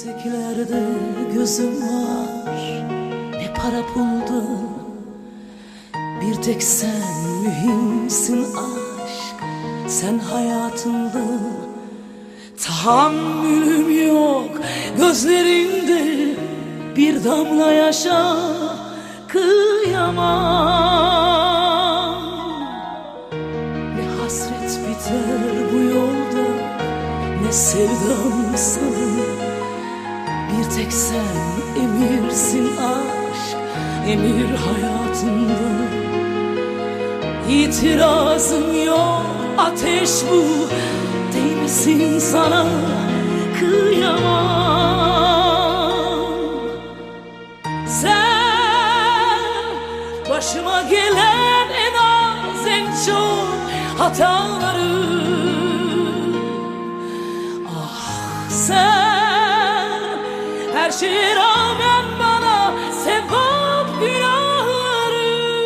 Yükseklerde gözüm var, ne para pulda, bir tek sen mühimsin aşk. Sen hayatımda, tahammülüm yok gözlerinde, bir damla yaşa kıyamam. Ne hasret biter bu yolda, ne sevdam sana. Bir tek sen emirsin aşk, emir hayatımda. İtirazım yok, ateş bu, değmesin sana kıyamam. Sen başıma gelen en az en çok hataları. Ah sen her şeye rağmen